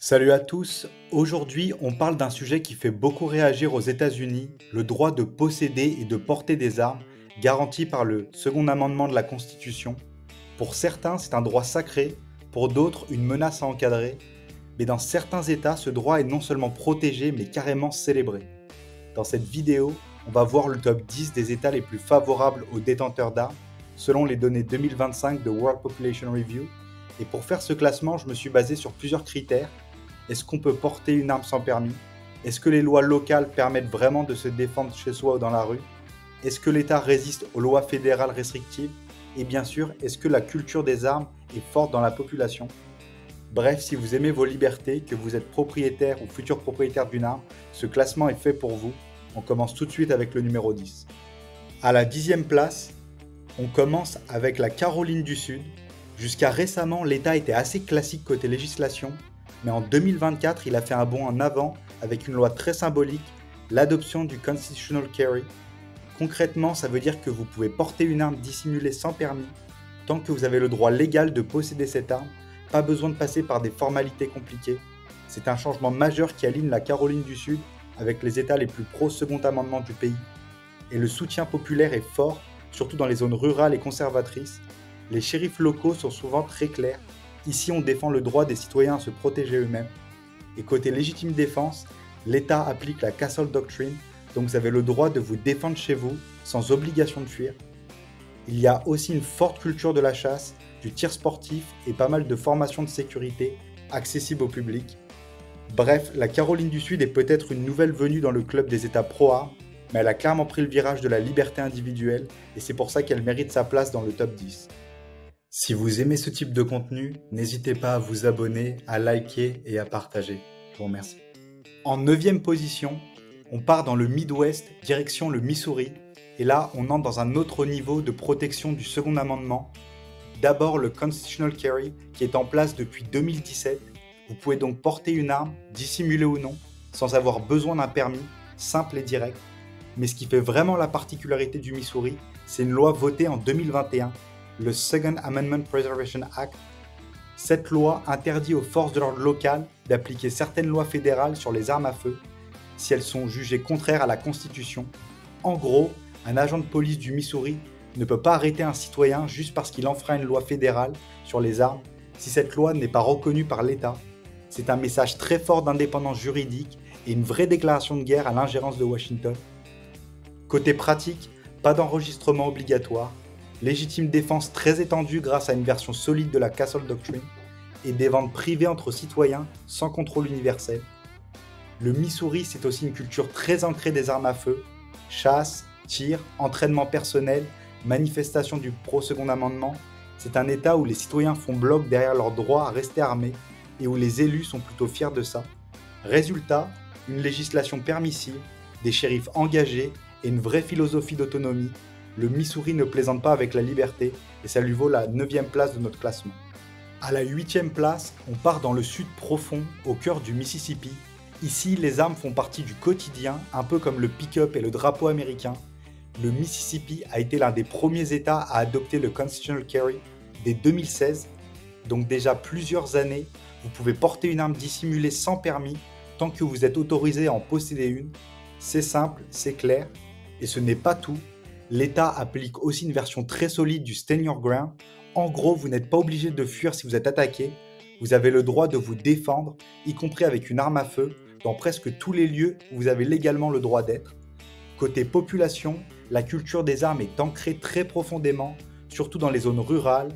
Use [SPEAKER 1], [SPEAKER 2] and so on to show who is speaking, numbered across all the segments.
[SPEAKER 1] Salut à tous, aujourd'hui on parle d'un sujet qui fait beaucoup réagir aux États-Unis, le droit de posséder et de porter des armes, garanti par le second amendement de la Constitution. Pour certains c'est un droit sacré, pour d'autres une menace à encadrer, mais dans certains États ce droit est non seulement protégé mais carrément célébré. Dans cette vidéo, on va voir le top 10 des États les plus favorables aux détenteurs d'armes, selon les données 2025 de World Population Review, et pour faire ce classement je me suis basé sur plusieurs critères. Est-ce qu'on peut porter une arme sans permis? Est-ce que les lois locales permettent vraiment de se défendre chez soi ou dans la rue? Est-ce que l'État résiste aux lois fédérales restrictives? Et bien sûr, est-ce que la culture des armes est forte dans la population? Bref, si vous aimez vos libertés, que vous êtes propriétaire ou futur propriétaire d'une arme, ce classement est fait pour vous. On commence tout de suite avec le numéro 10. À la 10e place, on commence avec la Caroline du Sud. Jusqu'à récemment, l'État était assez classique côté législation, mais en 2024, il a fait un bond en avant avec une loi très symbolique, l'adoption du Constitutional Carry. Concrètement, ça veut dire que vous pouvez porter une arme dissimulée sans permis, tant que vous avez le droit légal de posséder cette arme, pas besoin de passer par des formalités compliquées. C'est un changement majeur qui aligne la Caroline du Sud avec les États les plus pro-second amendement du pays. Et le soutien populaire est fort, surtout dans les zones rurales et conservatrices. Les shérifs locaux sont souvent très clairs. Ici, on défend le droit des citoyens à se protéger eux-mêmes. Et côté légitime défense, l'État applique la Castle Doctrine, donc vous avez le droit de vous défendre chez vous, sans obligation de fuir. Il y a aussi une forte culture de la chasse, du tir sportif et pas mal de formations de sécurité accessibles au public. Bref, la Caroline du Sud est peut-être une nouvelle venue dans le club des États pro-armes, mais elle a clairement pris le virage de la liberté individuelle et c'est pour ça qu'elle mérite sa place dans le top 10. Si vous aimez ce type de contenu, n'hésitez pas à vous abonner, à liker et à partager. Je vous remercie. En 9e position, on part dans le Midwest, direction le Missouri, et là on entre dans un autre niveau de protection du second amendement. D'abord le Constitutional Carry qui est en place depuis 2017. Vous pouvez donc porter une arme, dissimulée ou non, sans avoir besoin d'un permis, simple et direct. Mais ce qui fait vraiment la particularité du Missouri, c'est une loi votée en 2021, le Second Amendment Preservation Act. Cette loi interdit aux forces de l'ordre locales d'appliquer certaines lois fédérales sur les armes à feu si elles sont jugées contraires à la Constitution. En gros, un agent de police du Missouri ne peut pas arrêter un citoyen juste parce qu'il enfreint une loi fédérale sur les armes si cette loi n'est pas reconnue par l'État. C'est un message très fort d'indépendance juridique et une vraie déclaration de guerre à l'ingérence de Washington. Côté pratique, pas d'enregistrement obligatoire, légitime défense très étendue grâce à une version solide de la Castle Doctrine et des ventes privées entre citoyens sans contrôle universel. Le Missouri, c'est aussi une culture très ancrée des armes à feu, chasse, tir, entraînement personnel, manifestation du pro-second amendement. C'est un État où les citoyens font bloc derrière leur droit à rester armés et où les élus sont plutôt fiers de ça. Résultat, une législation permissive, des shérifs engagés et une vraie philosophie d'autonomie. Le Missouri ne plaisante pas avec la liberté et ça lui vaut la 9e place de notre classement. À la 8e place, on part dans le sud profond, au cœur du Mississippi. Ici, les armes font partie du quotidien, un peu comme le pick-up et le drapeau américain. Le Mississippi a été l'un des premiers États à adopter le Constitutional Carry dès 2016. Donc déjà plusieurs années, vous pouvez porter une arme dissimulée sans permis tant que vous êtes autorisé à en posséder une. C'est simple, c'est clair. Et ce n'est pas tout. L'État applique aussi une version très solide du Stand Your Ground. En gros, vous n'êtes pas obligé de fuir si vous êtes attaqué. Vous avez le droit de vous défendre, y compris avec une arme à feu, dans presque tous les lieux où vous avez légalement le droit d'être. Côté population, la culture des armes est ancrée très profondément, surtout dans les zones rurales.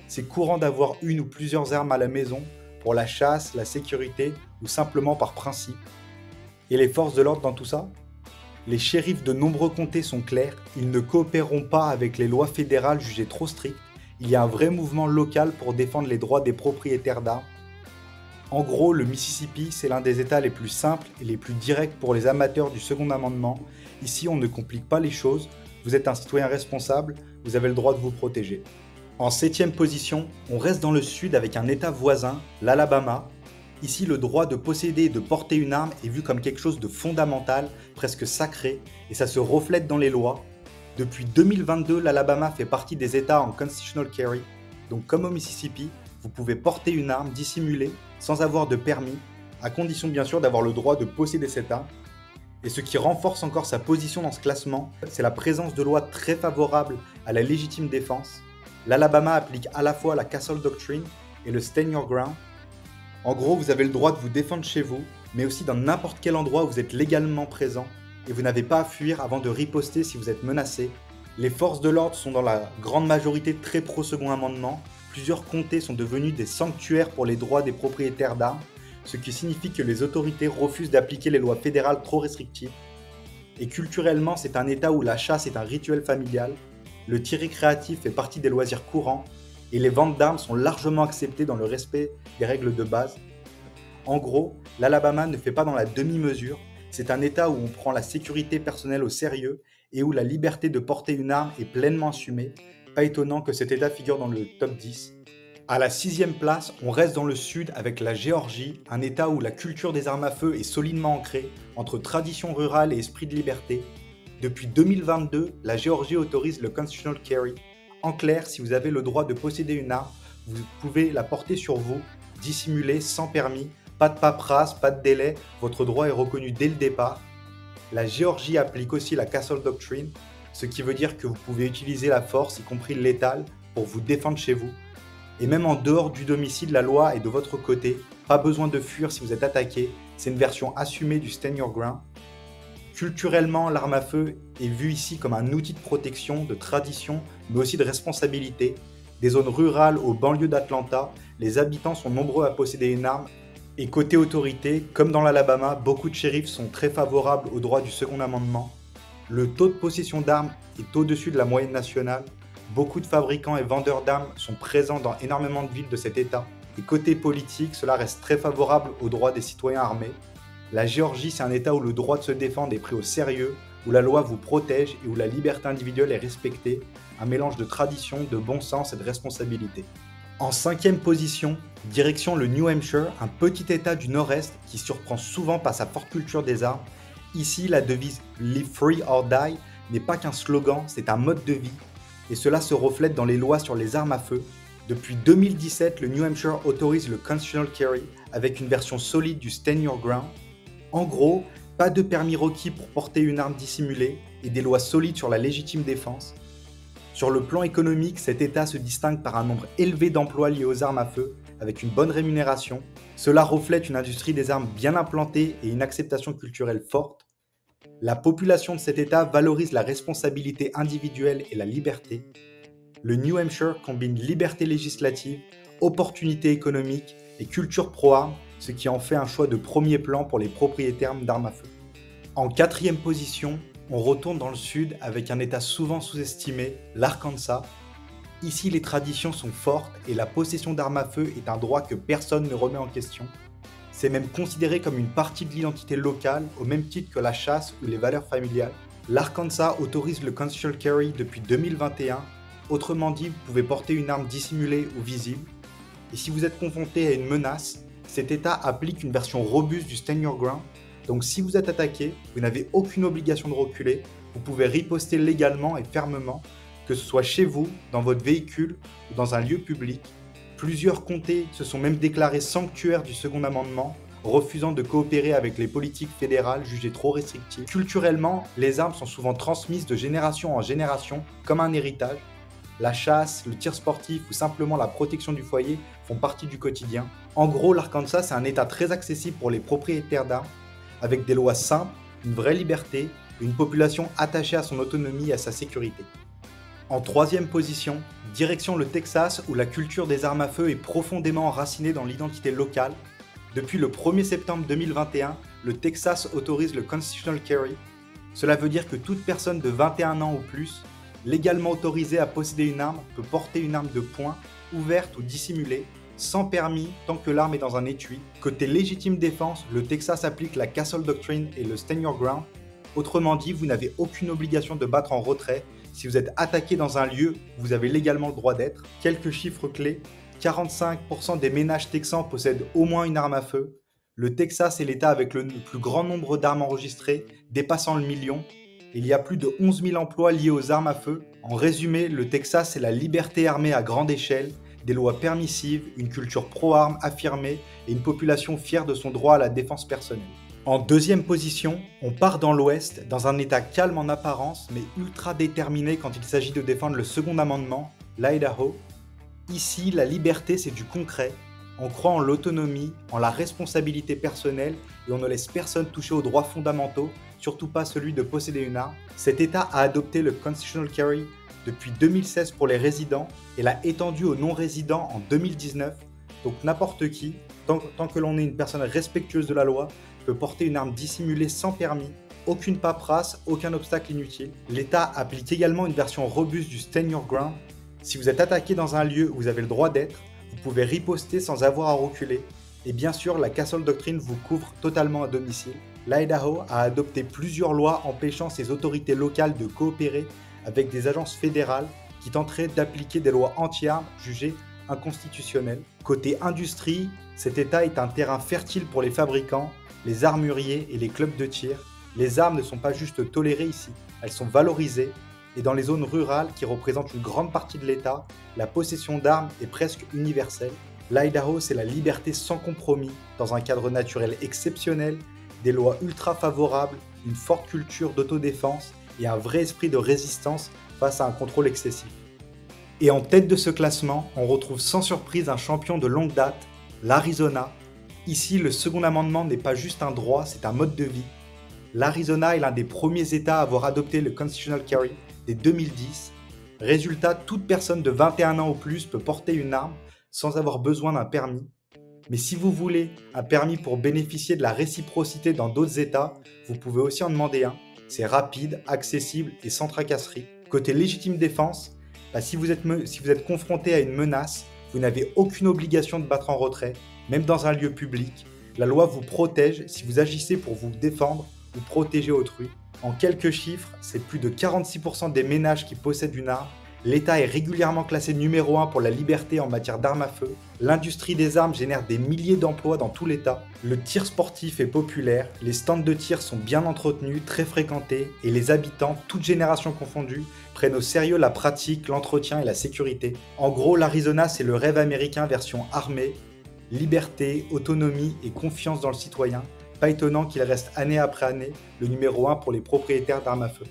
[SPEAKER 1] C'est courant d'avoir une ou plusieurs armes à la maison pour la chasse, la sécurité ou simplement par principe. Et les forces de l'ordre dans tout ça ? Les shérifs de nombreux comtés sont clairs, ils ne coopéreront pas avec les lois fédérales jugées trop strictes. Il y a un vrai mouvement local pour défendre les droits des propriétaires d'armes. En gros, le Mississippi, c'est l'un des États les plus simples et les plus directs pour les amateurs du second amendement. Ici, on ne complique pas les choses, vous êtes un citoyen responsable, vous avez le droit de vous protéger. En 7e position, on reste dans le sud avec un État voisin, l'Alabama. Ici, le droit de posséder et de porter une arme est vu comme quelque chose de fondamental, presque sacré, et ça se reflète dans les lois. Depuis 2022, l'Alabama fait partie des États en Constitutional Carry, donc comme au Mississippi, vous pouvez porter une arme dissimulée, sans avoir de permis, à condition bien sûr d'avoir le droit de posséder cette arme. Et ce qui renforce encore sa position dans ce classement, c'est la présence de lois très favorables à la légitime défense. L'Alabama applique à la fois la Castle Doctrine et le Stand Your Ground. En gros, vous avez le droit de vous défendre chez vous, mais aussi dans n'importe quel endroit où vous êtes légalement présent, et vous n'avez pas à fuir avant de riposter si vous êtes menacé. Les forces de l'ordre sont dans la grande majorité très pro-second amendement. Plusieurs comtés sont devenus des sanctuaires pour les droits des propriétaires d'armes, ce qui signifie que les autorités refusent d'appliquer les lois fédérales trop restrictives. Et culturellement, c'est un État où la chasse est un rituel familial, le tir récréatif fait partie des loisirs courants, et les ventes d'armes sont largement acceptées dans le respect des règles de base. En gros, l'Alabama ne fait pas dans la demi-mesure, c'est un État où on prend la sécurité personnelle au sérieux et où la liberté de porter une arme est pleinement assumée. Pas étonnant que cet État figure dans le top 10. À la 6e place, on reste dans le sud avec la Géorgie, un État où la culture des armes à feu est solidement ancrée, entre tradition rurale et esprit de liberté. Depuis 2022, la Géorgie autorise le Constitutional Carry. En clair, si vous avez le droit de posséder une arme, vous pouvez la porter sur vous, dissimulée, sans permis, pas de paperasse, pas de délai, votre droit est reconnu dès le départ. La Géorgie applique aussi la Castle Doctrine, ce qui veut dire que vous pouvez utiliser la force, y compris létale, pour vous défendre chez vous. Et même en dehors du domicile, la loi est de votre côté. Pas besoin de fuir si vous êtes attaqué. C'est une version assumée du Stand Your Ground. Culturellement, l'arme à feu est vue ici comme un outil de protection, de tradition, mais aussi de responsabilité. Des zones rurales aux banlieues d'Atlanta, les habitants sont nombreux à posséder une arme. Et côté autorité, comme dans l'Alabama, beaucoup de shérifs sont très favorables au droit du second amendement. Le taux de possession d'armes est au-dessus de la moyenne nationale. Beaucoup de fabricants et vendeurs d'armes sont présents dans énormément de villes de cet État. Et côté politique, cela reste très favorable aux droits des citoyens armés. La Géorgie, c'est un État où le droit de se défendre est pris au sérieux, où la loi vous protège et où la liberté individuelle est respectée. Un mélange de tradition, de bon sens et de responsabilité. En 5e position, direction le New Hampshire, un petit État du Nord-Est qui surprend souvent par sa forte culture des armes. Ici, la devise « Live free or die » n'est pas qu'un slogan, c'est un mode de vie. Et cela se reflète dans les lois sur les armes à feu. Depuis 2017, le New Hampshire autorise le Constitutional Carry avec une version solide du Stand Your Ground. En gros, pas de permis requis pour porter une arme dissimulée et des lois solides sur la légitime défense. Sur le plan économique, cet État se distingue par un nombre élevé d'emplois liés aux armes à feu, avec une bonne rémunération. Cela reflète une industrie des armes bien implantée et une acceptation culturelle forte. La population de cet État valorise la responsabilité individuelle et la liberté. Le New Hampshire combine liberté législative, opportunités économiques et culture pro-armes, ce qui en fait un choix de premier plan pour les propriétaires d'armes à feu. En 4e position, on retourne dans le sud avec un État souvent sous-estimé, l'Arkansas. Ici, les traditions sont fortes et la possession d'armes à feu est un droit que personne ne remet en question. C'est même considéré comme une partie de l'identité locale, au même titre que la chasse ou les valeurs familiales. L'Arkansas autorise le Constitutional Carry depuis 2021. Autrement dit, vous pouvez porter une arme dissimulée ou visible. Et si vous êtes confronté à une menace, cet État applique une version robuste du Stand Your Ground. Donc si vous êtes attaqué, vous n'avez aucune obligation de reculer. Vous pouvez riposter légalement et fermement, que ce soit chez vous, dans votre véhicule ou dans un lieu public. Plusieurs comtés se sont même déclarés sanctuaires du second amendement, refusant de coopérer avec les politiques fédérales jugées trop restrictives. Culturellement, les armes sont souvent transmises de génération en génération comme un héritage. La chasse, le tir sportif ou simplement la protection du foyer font partie du quotidien. En gros, l'Arkansas, c'est un État très accessible pour les propriétaires d'armes, avec des lois simples, une vraie liberté et une population attachée à son autonomie et à sa sécurité. En 3e position, direction le Texas où la culture des armes à feu est profondément enracinée dans l'identité locale. Depuis le 1er septembre 2021, le Texas autorise le Constitutional Carry. Cela veut dire que toute personne de 21 ans ou plus, légalement autorisée à posséder une arme, peut porter une arme de poing, ouverte ou dissimulée, sans permis tant que l'arme est dans un étui. Côté légitime défense, le Texas applique la Castle Doctrine et le Stand Your Ground. Autrement dit, vous n'avez aucune obligation de battre en retrait. Si vous êtes attaqué dans un lieu où vous avez légalement le droit d'être. Quelques chiffres clés. 45% des ménages texans possèdent au moins une arme à feu. Le Texas est l'État avec le plus grand nombre d'armes enregistrées, dépassant le million. Il y a plus de 11 000 emplois liés aux armes à feu. En résumé, le Texas, c'est la liberté armée à grande échelle, des lois permissives, une culture pro-armes affirmée et une population fière de son droit à la défense personnelle. En deuxième position, on part dans l'Ouest, dans un état calme en apparence, mais ultra déterminé quand il s'agit de défendre le second amendement, l'Idaho. Ici, la liberté, c'est du concret. On croit en l'autonomie, en la responsabilité personnelle et on ne laisse personne toucher aux droits fondamentaux, surtout pas celui de posséder une arme. Cet État a adopté le Constitutional Carry depuis 2016 pour les résidents et l'a étendu aux non-résidents en 2019. Donc n'importe qui, tant que l'on est une personne respectueuse de la loi, peut porter une arme dissimulée sans permis, aucune paperasse, aucun obstacle inutile. L'État applique également une version robuste du Stand Your Ground. Si vous êtes attaqué dans un lieu où vous avez le droit d'être, vous pouvez riposter sans avoir à reculer. Et bien sûr, la Castle Doctrine vous couvre totalement à domicile. L'Idaho a adopté plusieurs lois empêchant ses autorités locales de coopérer avec des agences fédérales qui tenteraient d'appliquer des lois anti-armes jugées inconstitutionnelles. Côté industrie, cet État est un terrain fertile pour les fabricants, les armuriers et les clubs de tir. Les armes ne sont pas juste tolérées ici, elles sont valorisées. Et dans les zones rurales qui représentent une grande partie de l'État, la possession d'armes est presque universelle. L'Idaho, c'est la liberté sans compromis, dans un cadre naturel exceptionnel, des lois ultra favorables, une forte culture d'autodéfense et un vrai esprit de résistance face à un contrôle excessif. Et en tête de ce classement, on retrouve sans surprise un champion de longue date, l'Arizona. Ici, le second amendement n'est pas juste un droit, c'est un mode de vie. L'Arizona est l'un des premiers États à avoir adopté le Constitutional Carry dès 2010. Résultat, toute personne de 21 ans ou plus peut porter une arme sans avoir besoin d'un permis. Mais si vous voulez un permis pour bénéficier de la réciprocité dans d'autres États, vous pouvez aussi en demander un. C'est rapide, accessible et sans tracasserie. Côté légitime défense, si vous êtes confronté à une menace, vous n'avez aucune obligation de battre en retrait, même dans un lieu public. La loi vous protège si vous agissez pour vous défendre ou protéger autrui. En quelques chiffres, c'est plus de 46% des ménages qui possèdent une arme. L'État est régulièrement classé numéro 1 pour la liberté en matière d'armes à feu. L'industrie des armes génère des milliers d'emplois dans tout l'État. Le tir sportif est populaire, les stands de tir sont bien entretenus, très fréquentés, et les habitants, toutes générations confondues, prennent au sérieux la pratique, l'entretien et la sécurité. En gros, l'Arizona, c'est le rêve américain version armée. Liberté, autonomie et confiance dans le citoyen. Pas étonnant qu'il reste année après année le numéro 1 pour les propriétaires d'armes à feu.